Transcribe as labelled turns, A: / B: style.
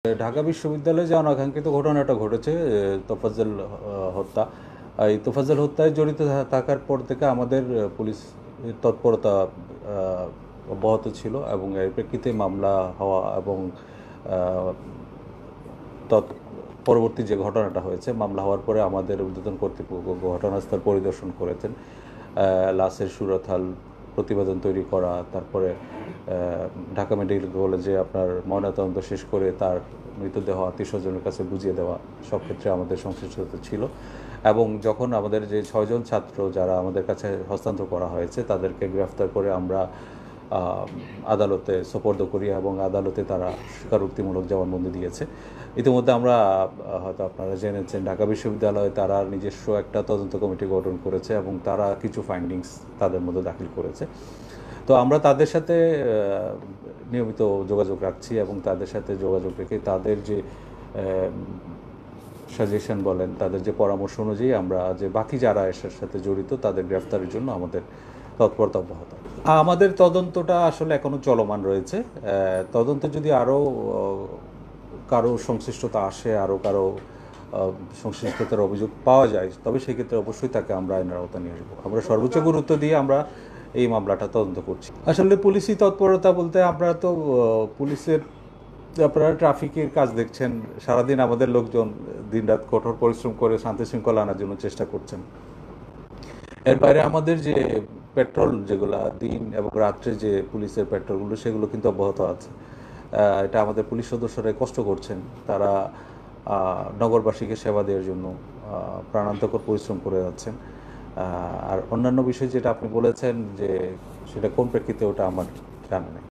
A: ঢাকা বিশ্ববিদ্যালয়ে যে অনাকাঙ্ক্ষিত ঘটনাটা ঘটেছে, তোফাজ্জল হত্যা। এই তোফাজ্জল হত্যায় জড়িত থাকার পর থেকে আমাদের পুলিশ তৎপরতা অব্যাহত ছিল এবং এর প্রেক্ষিতে মামলা হওয়া এবং পরবর্তী যে ঘটনাটা হয়েছে, মামলা হওয়ার পরে আমাদের ঊর্ধ্বতন কর্তৃপক্ষ ঘটনাস্থল পরিদর্শন করেছেন, লাশের সুরতহাল প্রতিবেদন তৈরি করা, তারপরে ঢাকা মেডিকেল কলেজে আপনার ময়নাতদন্ত শেষ করে তার মৃতদেহ আত্মীয়স্বজনের কাছে বুঝিয়ে দেওয়া, সব ক্ষেত্রে আমাদের সংশ্লিষ্টতা ছিল। এবং যখন আমাদের যে 6 জন ছাত্র যারা আমাদের কাছে হস্তান্তর করা হয়েছে তাদেরকে গ্রেফতার করে আমরা আদালতে সোপর্দ করি এবং আদালতে তারা স্বীকারোক্তিমূলক জবানবন্দি দিয়েছে। ইতিমধ্যে আমরা হয়তো আপনারা জেনেছেন ঢাকা বিশ্ববিদ্যালয়ে তারা নিজস্ব একটা তদন্ত কমিটি গঠন করেছে এবং তারা কিছু ফাইন্ডিংস তাদের মধ্যে দাখিল করেছে। তো আমরা তাদের সাথে নিয়মিত যোগাযোগ রাখছি এবং তাদের সাথে যোগাযোগ রেখে তাদের যে সাজেশন বলেন, তাদের যে পরামর্শ অনুযায়ী আমরা যে বাকি যারা এর সাথে জড়িত তাদের গ্রেফতারের জন্য আমাদের তৎপরতা অব্যাহত। আমাদের তদন্তটা আসলে এখনও চলমান রয়েছে। তদন্তে যদি আরও কারো সংশ্লিষ্টতা আসে, আরও কারো সংশ্লিষ্টতার অভিযোগ পাওয়া যায়, তবে সেক্ষেত্রে অবশ্যই তাকে আমরা আইনের আওতায় নিয়ে আসবো। আমরা সর্বোচ্চ গুরুত্ব দিয়ে আমরা এই মামলাটা তদন্ত করছি। আসলে পুলিশি তৎপরতা বলতে আমরা তো পুলিশের, আপনারা ট্রাফিকের কাজ দেখছেন, সারাদিন আমাদের লোকজন দিনরাত কঠোর পরিশ্রম করে শান্তি শৃঙ্খলা আনার জন্য চেষ্টা করছেন। এর বাইরে আমাদের যে পেট্রোল, যেগুলা দিন এবং রাত্রে যে পুলিশের পেট্রোলগুলো, সেগুলো কিন্তু অব্যাহত আছে। এটা আমাদের পুলিশ সদস্যরাই কষ্ট করছেন, তারা নগরবাসীকে সেবা দেওয়ার জন্য প্রাণান্তকর পরিশ্রম করে যাচ্ছেন। আর অন্যান্য বিষয় যেটা আপনি বলেছেন যে সেটা কোন প্রেক্ষিতে, ওটা আমার জানা নেই।